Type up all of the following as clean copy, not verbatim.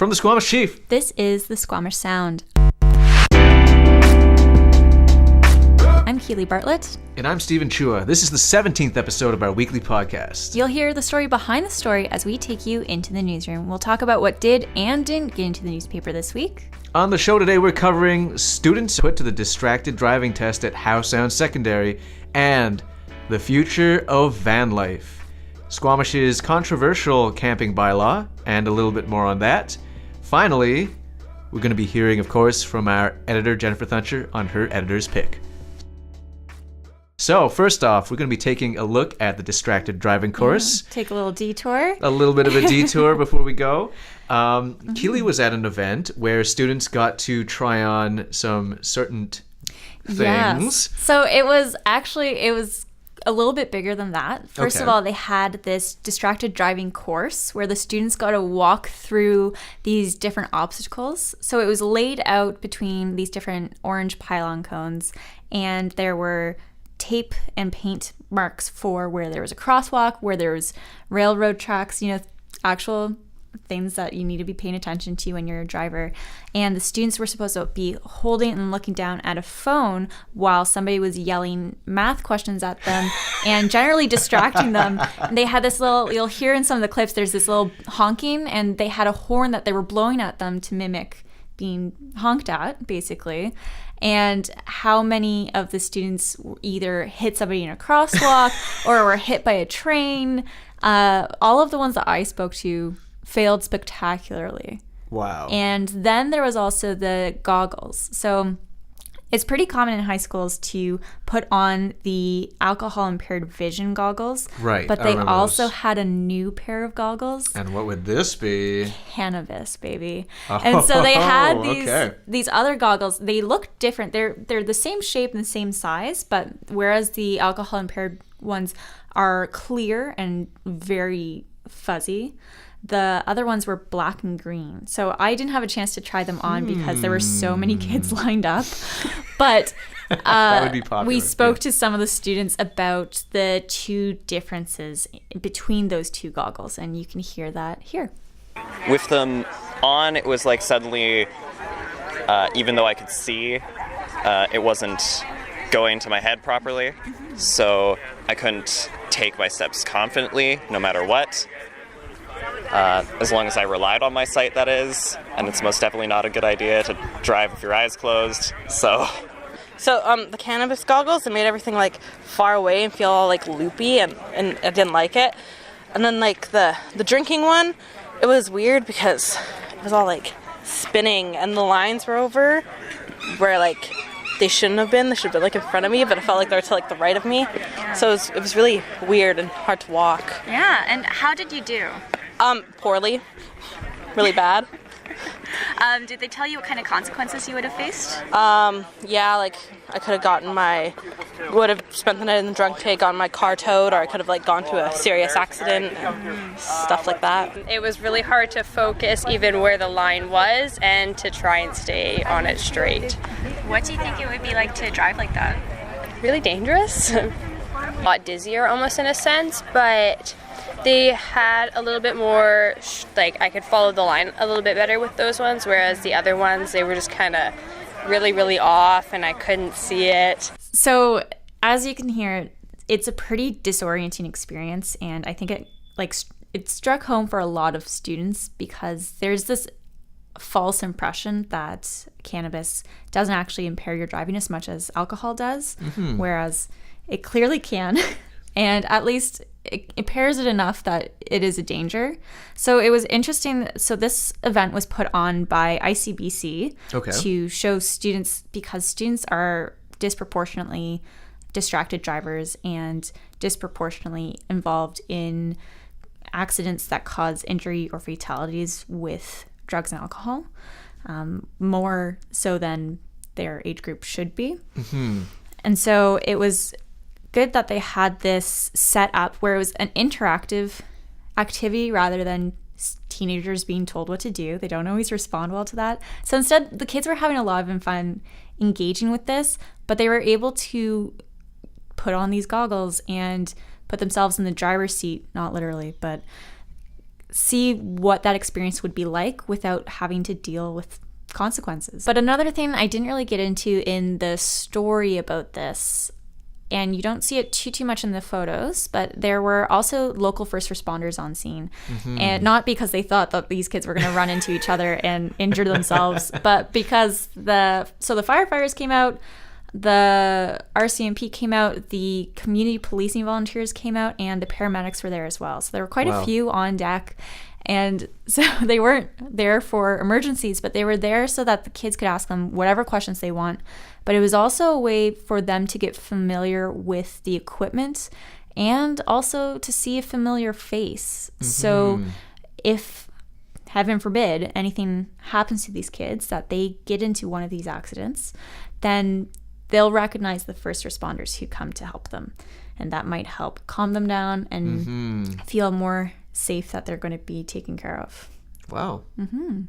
From the Squamish Chief, this is the Squamish Sound. I'm Keili Bartlett. And I'm Stephen Chua. This is the 17th episode of our weekly podcast. You'll hear the story behind the story as we take you into the newsroom. We'll talk about what did and didn't get into the newspaper this week. On the show today, we're covering students put to the distracted driving test at Howe Sound Secondary and the future of van life. Squamish's controversial camping bylaw, and a little bit more on that. Finally, we're going to be hearing, of course, from our editor, Jennifer Thuncher, on her editor's pick. So, first off, we're going to be taking a look at the distracted driving course. Take a little detour. A little bit of a detour before we go. Keili was at an event where students got to try on some certain things. Yes. So it was a little bit bigger than that. First of all, they had this distracted driving course where the students got to walk through these different obstacles. So it was laid out between these different orange pylon cones, and there were tape and paint marks for where there was a crosswalk, where there was railroad tracks, actual things that you need to be paying attention to when you're a driver. And the students were supposed to be holding and looking down at a phone while somebody was yelling math questions at them and generally distracting them. And they had this little, you'll hear in some of the clips, there's this little honking, and they had a horn that they were blowing at them to mimic being honked at, basically. And how many of the students either hit somebody in a crosswalk or were hit by a train. All of the ones that I spoke to failed spectacularly. Wow. And then there was also the goggles. So it's pretty common in high schools to put on the alcohol impaired vision goggles. Right. But they also had a new pair of goggles. And what would this be? Cannabis, baby. And so they had these other goggles. They look different. They're the same shape and the same size, but whereas the alcohol impaired ones are clear and very fuzzy, the other ones were black and green. So I didn't have a chance to try them on because there were so many kids lined up. But that would be popular. We spoke to some of the students about the two differences between those two goggles, and you can hear that here. With them on, it was like suddenly, even though I could see, it wasn't going to my head properly. So I couldn't take my steps confidently, no matter what. As long as I relied on my sight, that is. And it's most definitely not a good idea to drive with your eyes closed. So the cannabis goggles, it made everything like far away and feel all like loopy, and I didn't like it. And then like the drinking one, it was weird because it was all like spinning and the lines were over where like they shouldn't have been. They should have been like in front of me, but it felt like they were to like the right of me. So it was really weird and hard to walk. Yeah, and how did you do? Poorly. Really bad. Did they tell you what kind of consequences you would have faced? Yeah, like I could have would have spent the night in the drunk tank, gotten my car towed, or I could have like gone to a serious accident and stuff like that. It was really hard to focus even where the line was and to try and stay on it straight. What do you think it would be like to drive like that? Really dangerous. A lot dizzier almost in a sense, but they had a little bit more, like I could follow the line a little bit better with those ones, whereas the other ones, they were just kind of really, really off and I couldn't see it. So as you can hear, it's a pretty disorienting experience, and I think it struck home for a lot of students because there's this false impression that cannabis doesn't actually impair your driving as much as alcohol does, whereas it clearly can. And at least it impairs it enough that it is a danger. So it was interesting. So this event was put on by ICBC to show students, because students are disproportionately distracted drivers and disproportionately involved in accidents that cause injury or fatalities with drugs and alcohol, more so than their age group should be. And so it was good that they had this set up where it was an interactive activity rather than teenagers being told what to do. They don't always respond well to that. So instead, the kids were having a lot of fun engaging with this, but they were able to put on these goggles and put themselves in the driver's seat, not literally, but see what that experience would be like without having to deal with consequences. But another thing I didn't really get into in the story about this, and you don't see it too much in the photos, but there were also local first responders on scene. And not because they thought that these kids were going to run into each other and injure themselves, but because the firefighters came out, the RCMP came out, the community policing volunteers came out, and the paramedics were there as well. So there were quite a few on deck. And so they weren't there for emergencies, but they were there so that the kids could ask them whatever questions they want. But it was also a way for them to get familiar with the equipment and also to see a familiar face. So if, heaven forbid, anything happens to these kids, that they get into one of these accidents, then they'll recognize the first responders who come to help them. And that might help calm them down and feel more safe that they're going to be taken care of. Wow.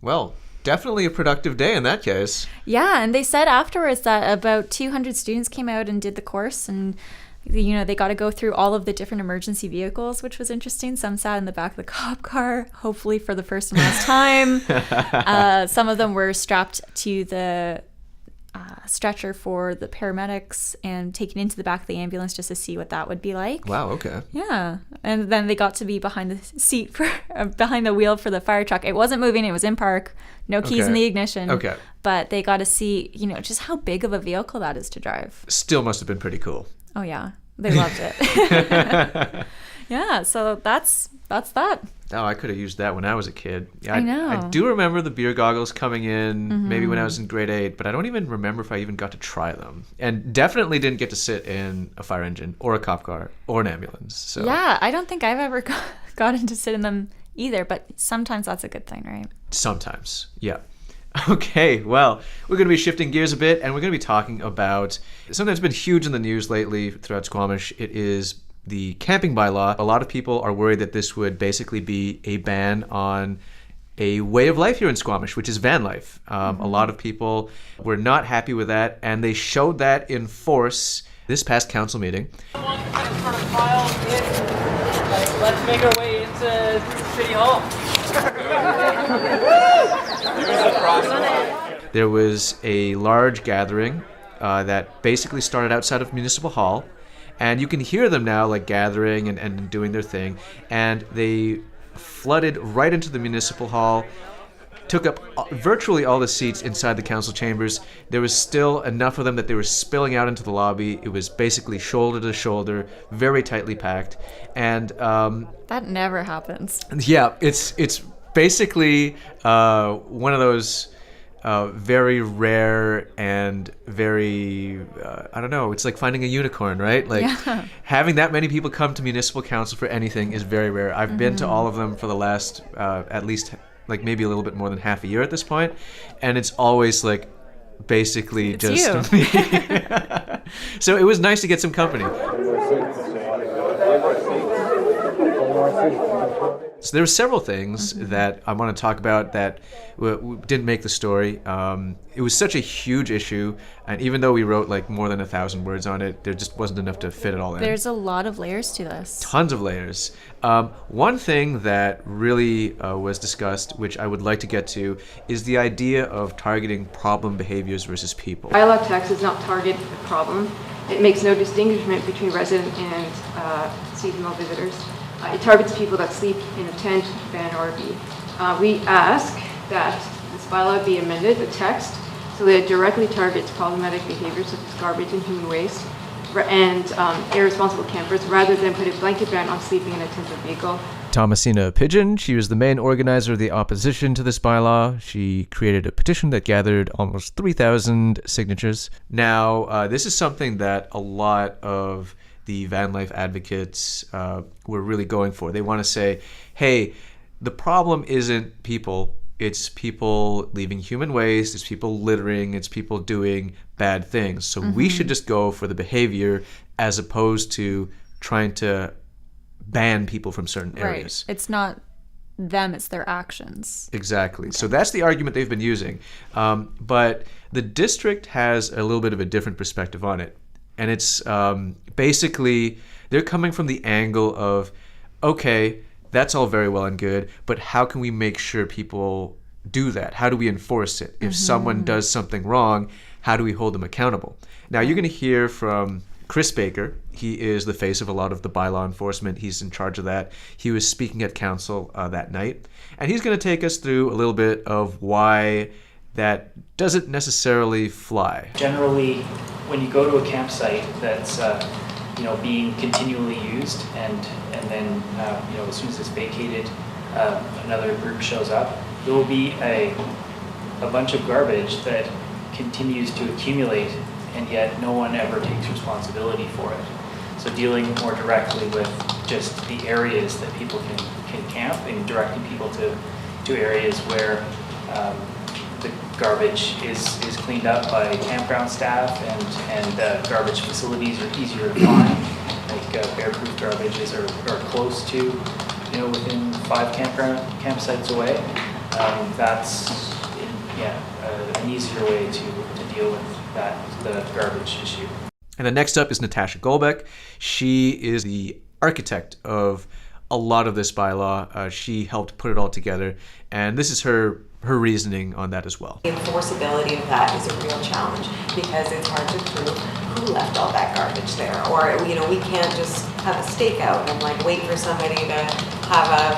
Well, definitely a productive day in that case. Yeah, and they said afterwards that about 200 students came out and did the course, and they got to go through all of the different emergency vehicles, which was interesting. Some sat in the back of the cop car, hopefully for the first and last time. Some of them were strapped to the stretcher for the paramedics and taken into the back of the ambulance just to see what that would be like. Wow, okay. Yeah. And then they got to be behind the seat for behind the wheel for the fire truck. It wasn't moving, it was in park, no keys in the ignition. Okay. But they got to see, just how big of a vehicle that is to drive. Still must have been pretty cool. Oh yeah. They loved it. Yeah, so that's that. Oh, I could have used that when I was a kid. Yeah, I know. I do remember the beer goggles coming in maybe when I was in grade 8, but I don't even remember if I even got to try them. And definitely didn't get to sit in a fire engine or a cop car or an ambulance. So yeah, I don't think I've ever gotten to sit in them either, but sometimes that's a good thing, right? Sometimes, yeah. Okay, well, we're going to be shifting gears a bit, and we're going to be talking about something that's been huge in the news lately throughout Squamish. It is the camping bylaw. A lot of people are worried that this would basically be a ban on a way of life here in Squamish, which is van life. A lot of people were not happy with that, and they showed that in force this past council meeting. Let's make our way into City Hall. There was a large gathering that basically started outside of Municipal Hall, and you can hear them now like gathering and doing their thing, and they flooded right into the Municipal Hall, took up virtually all the seats inside the council chambers. There was still enough of them that they were spilling out into the lobby. It was basically shoulder to shoulder, very tightly packed, and that never happens. Yeah, it's basically one of those very rare and very, I don't know, it's like finding a unicorn, right? Like having that many people come to municipal council for anything is very rare. I've been to all of them for the last at least like maybe a little bit more than half a year at this point, and it's always like basically it's just you. me. So it was nice to get some company. So there were several things that I want to talk about that didn't make the story. It was such a huge issue, and even though we wrote like more than 1,000 words on it, there just wasn't enough to fit it all in. There's a lot of layers to this. Tons of layers. One thing that really was discussed, which I would like to get to, is the idea of targeting problem behaviors versus people. Bylaw text does not target a problem. It makes no distinguishment between resident and seasonal visitors. It targets people that sleep in a tent, van, or RV. We ask that this bylaw be amended, the text, so that it directly targets problematic behaviors such as garbage and human waste and irresponsible campers, rather than put a blanket ban on sleeping in a tent or vehicle. Thomasina Pigeon, she was the main organizer of the opposition to this bylaw. She created a petition that gathered almost 3,000 signatures. Now, this is something that a lot of the van life advocates were really going for. They want to say, hey, the problem isn't people, it's people leaving human waste, it's people littering, it's people doing bad things. So we should just go for the behavior as opposed to trying to ban people from certain areas. Right. It's not them, it's their actions. Exactly. So that's the argument they've been using. But the district has a little bit of a different perspective on it. And it's basically, they're coming from the angle of, okay, That's all very well and good, but how can we make sure people do that? How do we enforce it? If someone does something wrong, how do we hold them accountable? Now, you're going to hear from Chris Baker. He is the face of a lot of the bylaw enforcement. He's in charge of that. He was speaking at council that night, and he's going to take us through a little bit of why that doesn't necessarily fly. Generally, when you go to a campsite that's being continually used, and then as soon as it's vacated, another group shows up, there will be a bunch of garbage that continues to accumulate, and yet no one ever takes responsibility for it. So dealing more directly with just the areas that people can camp, and directing people to areas where the garbage is cleaned up by campground staff, and garbage facilities are easier to find, like bear-proof garbages are close to, within 5 campsites away. That's an easier way to deal with the garbage issue. And then next up is Natasha Colbeck. She is the architect of a lot of this bylaw. She helped put it all together, and this is her reasoning on that as well. The enforceability of that is a real challenge because it's hard to prove who left all that garbage there. Or, we can't just have a stakeout and wait for somebody to have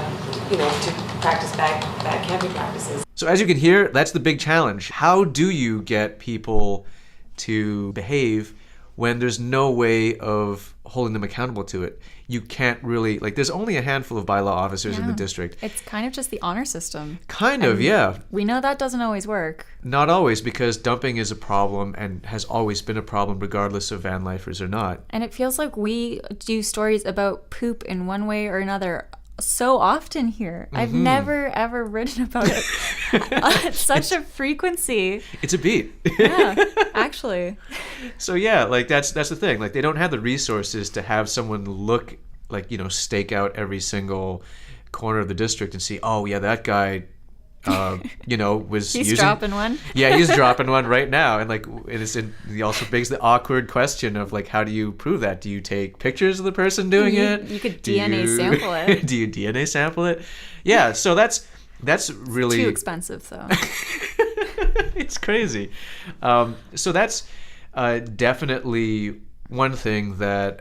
to practice bad camping practices. So as you can hear, that's the big challenge. How do you get people to behave when there's no way of holding them accountable to it? You can't really, there's only a handful of bylaw officers in the district. It's kind of just the honor system. Kind of, yeah. We know that doesn't always work. Not always, because dumping is a problem and has always been a problem regardless of van lifers or not. And it feels like we do stories about poop in one way or another so often here. I've never ever written about it at such a frequency. It's a beat. Yeah, actually. So yeah, that's the thing. They don't have the resources to have someone look stake out every single corner of the district and see, oh yeah, that guy was he's dropping one. Yeah, he's dropping one right now. And he also begs the awkward question of how do you prove that? Do you take pictures of the person doing it? You could DNA sample it. Do you DNA sample it? Yeah, so that's really too expensive though. It's crazy. So that's definitely one thing that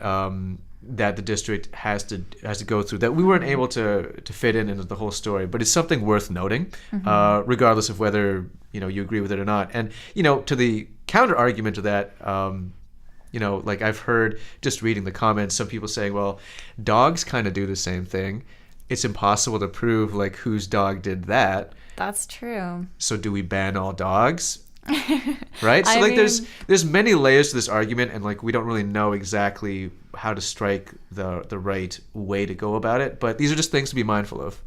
the district has to go through that we weren't able to fit into the whole story, but it's something worth noting, regardless of whether you agree with it or not. And to the counter argument to that, I've heard, just reading the comments, some people saying, well, dogs kind of do the same thing. It's impossible to prove whose dog did that. That's true. So do we ban all dogs? Right? So there's many layers to this argument, and we don't really know exactly how to strike the right way to go about it, but these are just things to be mindful of.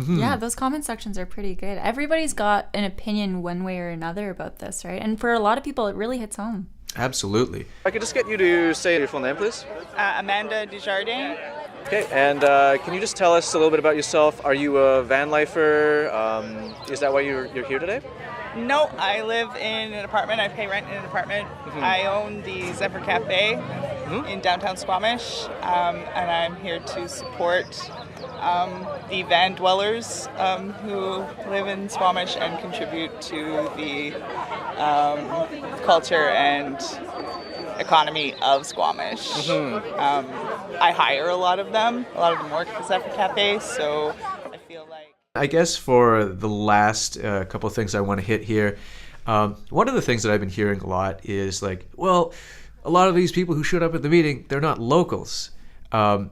Yeah, those comment sections are pretty good. Everybody's got an opinion one way or another about this, right? And for a lot of people, it really hits home. Absolutely. I could just get you to say your full name, please. Amanda Desjardins. Okay, and can you just tell us a little bit about yourself? Are you a van lifer? Is that why you're here today? No, I live in an apartment. I pay rent in an apartment. I own the Zephyr Cafe in downtown Squamish, and I'm here to support the van dwellers who live in Squamish and contribute to the culture and economy of Squamish. I hire a lot of them. A lot of them work at the Zephyr Cafe, so I feel like... I guess for the last couple of things I want to hit here, one of the things that I've been hearing a lot is well, a lot of these people who showed up at the meeting, they're not locals. And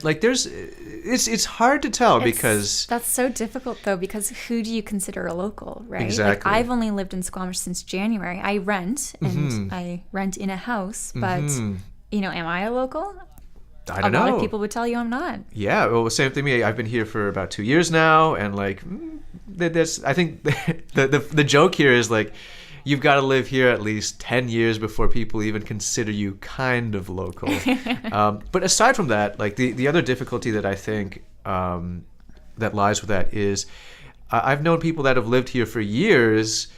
it's hard to tell because... That's so difficult though, because who do you consider a local, right? Exactly. I've only lived in Squamish since January. I rent, and I rent in a house, but am I a local? I don't know. A lot of people would tell you I'm not. Yeah, well, same thing to me. I've been here for about 2 years now, and I think the joke here is you've got to live here at least 10 years before people even consider you kind of local. But aside from that, the other difficulty that I think that lies with that is I've known people that have lived here for years,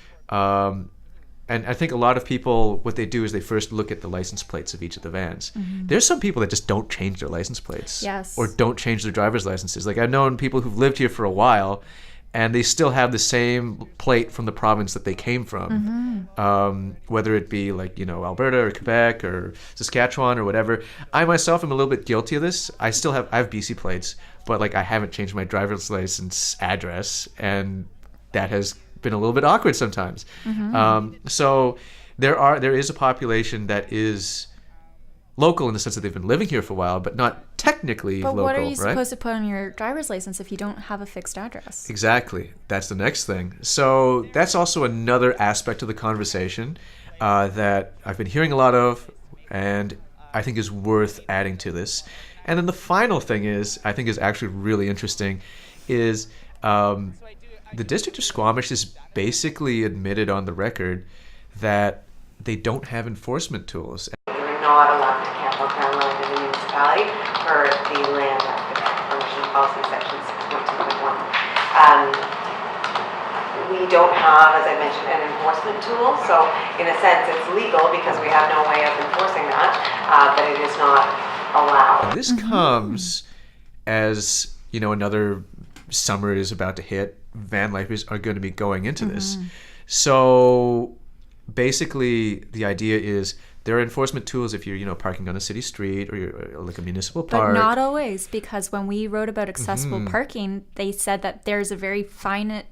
and I think a lot of people, what they do is they first look at the license plates of each of the vans. There's some people that just don't change their license plates. Yes. Or don't change their driver's licenses. Like I've known people who've lived here for a while and they still have the same plate from the province that they came from. Whether it be like, Alberta or Quebec or Saskatchewan or whatever. I myself am a little bit guilty of this. I have BC plates, but like I haven't changed my driver's license address, and that has been a little bit awkward sometimes. So there is a population that is local in the sense that they've been living here for a while, but not technically But local, what are you right? supposed to put on your driver's license if you don't have a fixed address? Exactly. That's the next thing. So that's also another aspect of the conversation that I've been hearing a lot of, and I think is worth adding to this. And then the final thing I think is actually really interesting, is the District of Squamish has basically admitted on the record that they don't have enforcement tools. We're not allowed to camp on crown land in the municipality for the land permission policy section 6.2.1. We don't have, as I mentioned, an enforcement tool. So in a sense, it's legal because we have no way of enforcing that, but it is not allowed. And this comes as, another summer is about to hit. Van lifers are going to be going into this. So basically the idea is there are enforcement tools if you're parking on a city street or you're like a municipal park. But not always, because when we wrote about accessible parking, they said that there's a very finite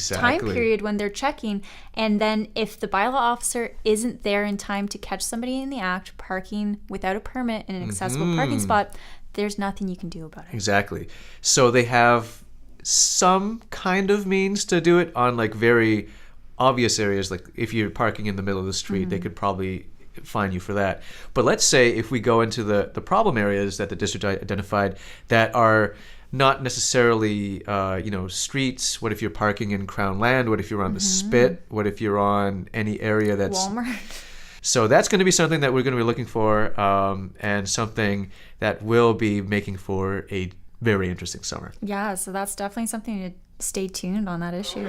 time period when they're checking, and then if the bylaw officer isn't there in time to catch somebody in the act parking without a permit in an accessible parking spot, there's nothing you can do about it. Exactly. So they have some kind of means to do it on like very obvious areas. Like if you're parking in the middle of the street, they could probably fine you for that. But let's say if we go into the problem areas that the district identified that are not necessarily streets. What if you're parking in Crown land? What if you're on the spit? What if you're on any area that's Walmart? So that's going to be something that we're going to be looking for, and something that will be making for a very interesting summer. Yeah, so that's definitely something to stay tuned on that issue.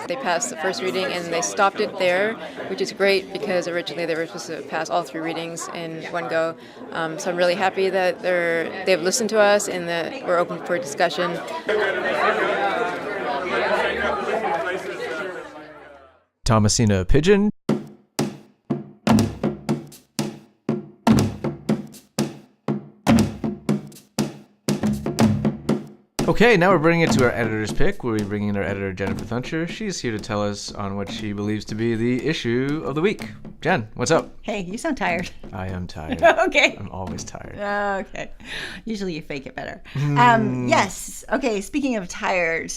They passed the first reading and they stopped it there, which is great because originally they were supposed to pass all 3 readings in one go. So I'm really happy that they've listened to us and that we're open for discussion. Thomasina Pigeon. Okay, now we're bringing it to our editor's pick, where we bring in our editor, Jennifer Thuncher. She's here to tell us on what she believes to be the issue of the week. Jen, what's up? Hey, you sound tired. I am tired. Okay. I'm always tired. Okay. Usually you fake it better. Yes. Okay, speaking of tired,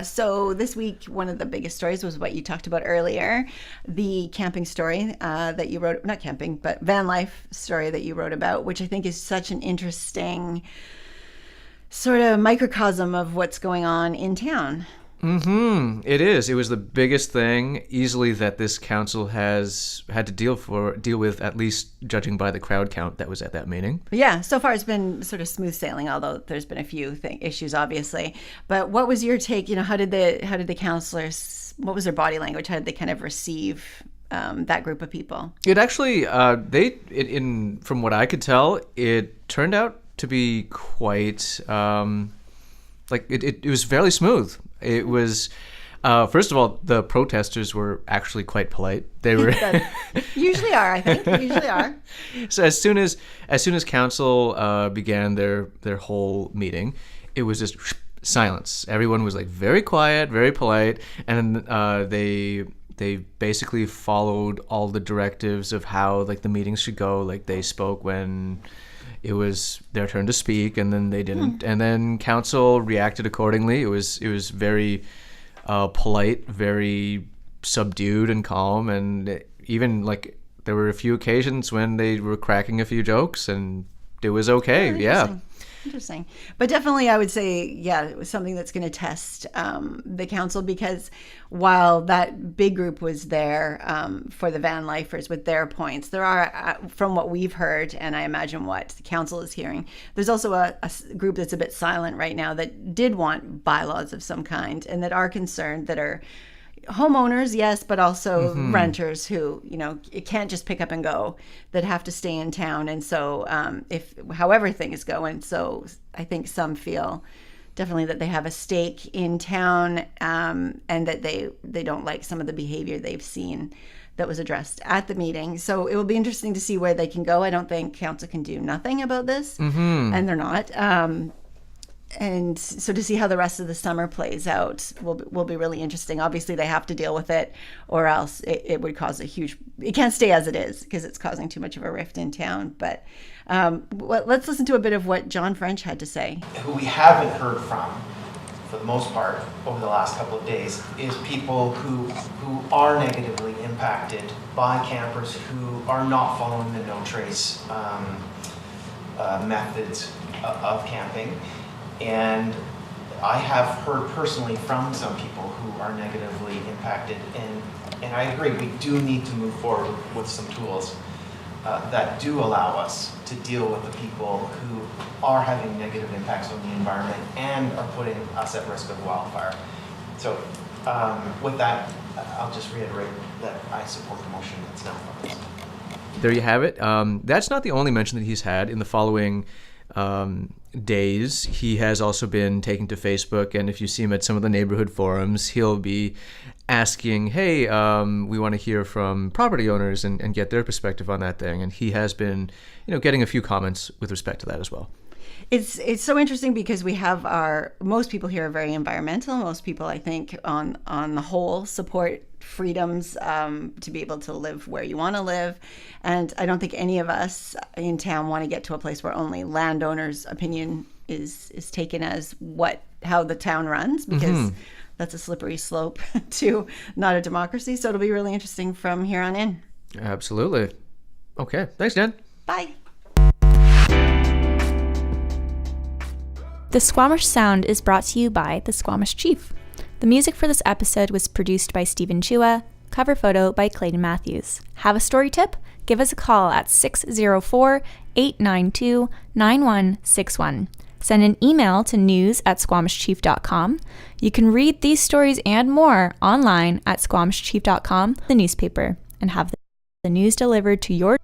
so this week, one of the biggest stories was what you talked about earlier, the camping story that you wrote, not camping, but van life story that you wrote about, which I think is such an interesting sort of microcosm of what's going on in town. It is. It was the biggest thing easily that this council has had to deal with, at least judging by the crowd count that was at that meeting. Yeah, so far it's been sort of smooth sailing, although there's been a few issues, obviously. But what was your take? How did the councilors? What was their body language? How did they kind of receive that group of people? It actually, from what I could tell, it turned out to be quite it was fairly smooth. It was first of all, the protesters were actually quite polite. They were usually are, I think. Usually are. So as soon as council began their whole meeting, it was just silence. Everyone was like very quiet, very polite, and they basically followed all the directives of how like the meetings should go. Like they spoke when it was their turn to speak, and then they didn't. And then council reacted accordingly. It was very polite, very subdued and calm, and even like there were a few occasions when they were cracking a few jokes, and it was okay. Yeah. Interesting. But definitely I would say, yeah, it was something that's going to test the council, because while that big group was there for the van lifers with their points, there are, from what we've heard, and I imagine what the council is hearing, there's also a group that's a bit silent right now that did want bylaws of some kind and that are concerned, that are homeowners, yes, but also renters who, it can't just pick up and go, that have to stay in town. And so however things go, and so I think some feel definitely that they have a stake in town, and that they don't like some of the behavior they've seen that was addressed at the meeting. So it will be interesting to see where they can go. I don't think council can do nothing about this, and they're not. And so to see how the rest of the summer plays out will be really interesting. Obviously, they have to deal with it, or else it would cause it can't stay as it is, because it's causing too much of a rift in town. But let's listen to a bit of what John French had to say. Who we haven't heard from, for the most part, over the last couple of days, is people who are negatively impacted by campers who are not following the no trace methods of camping. And I have heard personally from some people who are negatively impacted, and I agree, we do need to move forward with some tools that do allow us to deal with the people who are having negative impacts on the environment and are putting us at risk of wildfire. So with that, I'll just reiterate that I support the motion that's now on us. There you have it. That's not the only mention that he's had. In the following days, he has also been taking to Facebook, and if you see him at some of the neighborhood forums, he'll be asking, hey, we want to hear from property owners and get their perspective on that thing. And he has been, getting a few comments with respect to that as well. It's so interesting because we have most people here are very environmental. Most people, I think, on the whole, support freedoms to be able to live where you want to live. And I don't think any of us in town want to get to a place where only landowners' opinion is taken as how the town runs, because that's a slippery slope to not a democracy. So it'll be really interesting from here on in. Absolutely. Okay. Thanks, Dan. Bye. The Squamish Sound is brought to you by the Squamish Chief. The music for this episode was produced by Stephen Chua, cover photo by Clayton Matthews. Have a story tip? Give us a call at 604-892-9161. Send an email to news@squamishchief.com. You can read these stories and more online at squamishchief.com, the newspaper, and have the news delivered to your